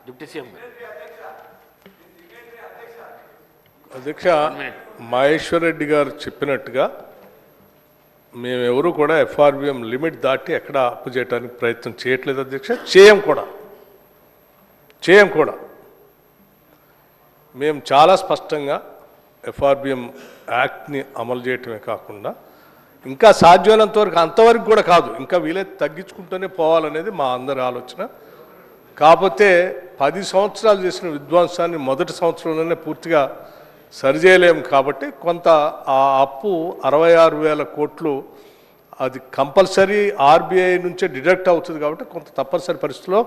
Deputy CM అధ్యక్ష, మహేశ్వర్ రెడ్డి గారు చెప్పినట్టుగా మేమెవరూ కూడా ఎఫ్ఆర్బిఎం లిమిట్ దాటి ఎక్కడ అప్పు చేయడానికి ప్రయత్నం చేయట్లేదు అధ్యక్ష. చేయం కూడా. మేము చాలా స్పష్టంగా ఎఫ్ఆర్బిఎం యాక్ట్ని అమలు చేయటమే కాకుండా ఇంకా సాధ్యమైనంత వరకు అంతవరకు కూడా కాదు, ఇంకా వీలైతే తగ్గించుకుంటూనే పోవాలనేది మా అందరి ఆలోచన. కాకపోతే 10 సంవత్సరాలు చేసిన విధ్వంసాన్ని మొదటి సంవత్సరంలోనే పూర్తిగా సరిచేయలేము కాబట్టి కొంత ఆ అప్పు 66,000 కోట్లు అది కంపల్సరీ ఆర్బీఐ నుంచే డిడక్ట్ అవుతుంది కాబట్టి కొంత తప్పనిసరి పరిస్థితిలో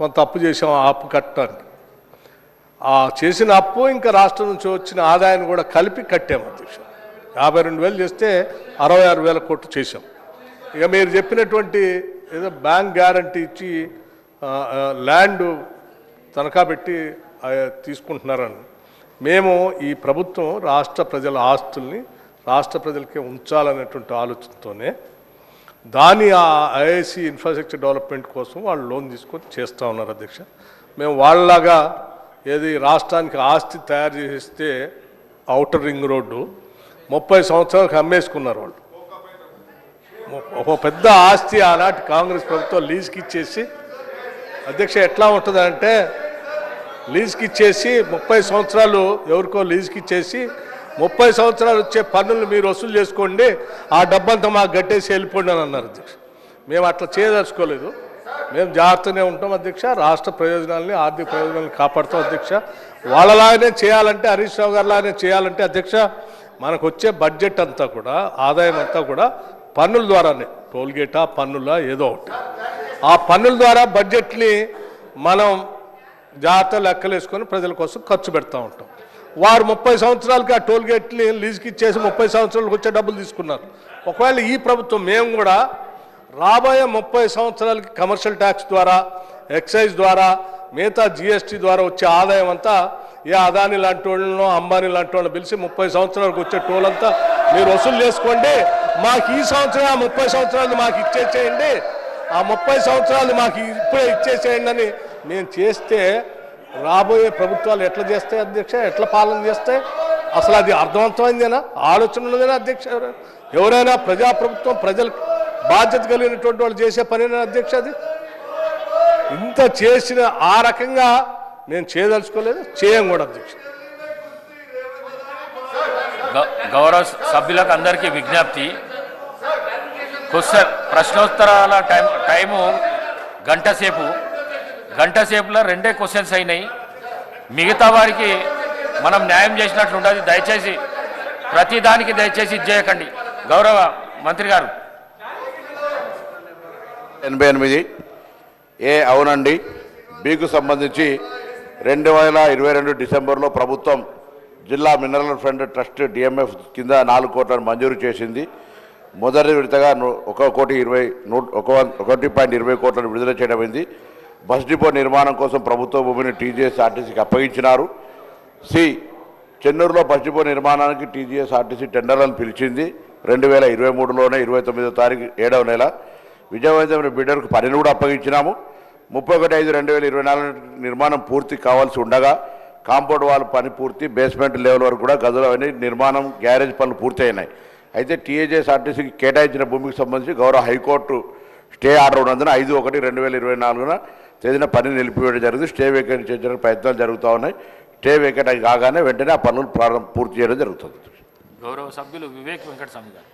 కొంత అప్పు చేసాం ఆ అప్పు కట్టడానికి. ఆ చేసిన అప్పు ఇంకా రాష్ట్రం నుంచి వచ్చిన ఆదాయాన్ని కూడా కలిపి కట్టాము అధ్యక్ష. 52,000 చేస్తే 66,000 కోట్లు చేసాం. ఇక మీరు చెప్పినటువంటి ఏదో బ్యాంక్ గ్యారంటీ ఇచ్చి ల్యాండ్ తనఖా పెట్టి తీసుకుంటున్నారని, మేము ఈ ప్రభుత్వం రాష్ట్ర ప్రజల ఆస్తుల్ని రాష్ట్ర ప్రజలకే ఉంచాలనేటువంటి ఆలోచనతోనే దాని ఆ ఐఐసి ఇన్ఫ్రాస్ట్రక్చర్ డెవలప్మెంట్ కోసం వాళ్ళు లోన్ తీసుకొని చేస్తూ ఉన్నారు అధ్యక్ష. మేము వాళ్ళలాగా ఏది రాష్ట్రానికి ఆస్తి తయారు చేస్తే ఔటర్ రింగ్ రోడ్డు 30 సంవత్సరాలకు అమ్మేసుకున్నారు వాళ్ళు. ఒక పెద్ద ఆస్తి ఆనాటి కాంగ్రెస్ ప్రభుత్వం లీజ్కి ఇచ్చేసి అధ్యక్ష ఎట్లా ఉంటుందంటే లీజ్కి ఇచ్చేసి 30 సంవత్సరాలు ఎవరికో లీజ్కి ఇచ్చేసి 30 సంవత్సరాలు వచ్చే పన్నులు మీరు వసూలు చేసుకోండి, ఆ డబ్బంతా మాకు గట్టేసి వెళ్ళిపోండి అని అన్నారు అధ్యక్ష. మేము అట్లా చేయదలుచుకోలేదు. మేము జాగ్రత్తనే ఉంటాం అధ్యక్ష. రాష్ట్ర ప్రయోజనాలని ఆర్థిక ప్రయోజనాలను కాపాడుతాం అధ్యక్ష. వాళ్ళలాగానే చేయాలంటే హరీష్ రావు గారు లాగానే చేయాలంటే అధ్యక్ష మనకు వచ్చే బడ్జెట్ అంతా కూడా ఆదాయం అంతా కూడా పన్నుల ద్వారానే, టోల్గేటా పన్నులా ఏదో ఒకటి, ఆ పన్నుల ద్వారా బడ్జెట్ని మనం జాగ్రత్త లెక్కలేసుకొని ప్రజల కోసం ఖర్చు పెడతా ఉంటాం. వారు 30 సంవత్సరాలకి ఆ టోల్గేట్ని లీజుకి ఇచ్చేసి 30 సంవత్సరాలకు వచ్చే డబ్బులు తీసుకున్నారు. ఒకవేళ ఈ ప్రభుత్వం మేము కూడా రాబోయే 30 సంవత్సరాలకి కమర్షియల్ ట్యాక్స్ ద్వారా, ఎక్సైజ్ ద్వారా, మిగతా జిఎస్టీ ద్వారా వచ్చే ఆదాయం అంతా ఏ అదాని లాంటి వాళ్ళనో అంబానీ లాంటి వాళ్ళని పిలిచి 30 సంవత్సరాలకు వచ్చే టోల్ అంతా మీరు వసూలు చేసుకోండి, మాకు ఈ సంవత్సరం ఆ 30 సంవత్సరాలు మాకు ఇచ్చేసేయండి, ఆ 30 సంవత్సరాలు మాకు ఇప్పుడే ఇచ్చేసేయండి అని మేము చేస్తే రాబోయే ప్రభుత్వాలు ఎట్లా చేస్తాయి అధ్యక్ష, ఎట్లా పాలన చేస్తాయి? అసలు అది అర్థవంతమైందేనా, ఆలోచన ఉన్నదేనా అధ్యక్ష? ఎవరైనా ప్రజాప్రభుత్వం ప్రజలకు బాధ్యత కలిగినటువంటి వాళ్ళు చేసే పనేనా అధ్యక్ష? అది ఇంత చేసిన ఆ రకంగా నేను చేయదలుచుకోలేదు, చేయం కూడా అధ్యక్ష. గౌరవ సభ్యులకు అందరికీ విజ్ఞప్తి, ప్రశ్నోత్తరాల టైము గంట సేపులో 2 క్వశ్చన్స్ అయినాయి. మిగతా వారికి మనం న్యాయం చేసినట్లు ఉండదు. దయచేసి ప్రతిదానికి దయచేసి చేయకండి. గౌరవ మంత్రి గారు 88 అవునండి. బీకు సంబంధించి 2022 డిసెంబర్లో ప్రభుత్వం జిల్లా మినరల్ ఫండ్ ట్రస్ట్ డిఎంఎఫ్ కింద 4 కోట్లను మంజూరు చేసింది. మొదటి విడతగా 1.20 కోట్లను విడుదల చేయడమైంది. బస్ డిపో నిర్మాణం కోసం ప్రభుత్వ భూమిని టీజీఎస్ఆర్టీసీకి అప్పగించినారు. చెన్నూరులో బస్ డిపో నిర్మాణానికి టీజీఎస్ఆర్టీసీ టెండర్లను పిలిచింది. 2023లోనే 29వ తారీఖు 7వ నెల విజయవంతమైన బిడ్డర్కు పనిని కూడా అప్పగించినాము. 31/5/2024 నిర్మాణం పూర్తి కావాల్సి ఉండగా కాంపౌండ్ వాల్ పని పూర్తి, బేస్మెంట్ లెవెల్ వరకు కూడా గదులు అవన్నీ నిర్మాణం, గ్యారేజ్ పనులు పూర్తి అయినాయి. అయితే టీజీఎస్ఆర్టీసీకి కేటాయించిన భూమికి సంబంధించి గౌరవ హైకోర్టు స్టే ఆర్డర్ ఉన్నందున 5/1/2024 తేదీన పని నిలిపివేయడం జరిగింది. స్టే వేకేట్ చేయడానికి ప్రయత్నాలు జరుగుతూ ఉన్నాయి. స్టే వేకేట్ కాగానే వెంటనే ఆ పనులు పూర్తి చేయడం జరుగుతుంది. గౌరవ సభ్యులు వివేక్ వెంకటస్వామి గారు.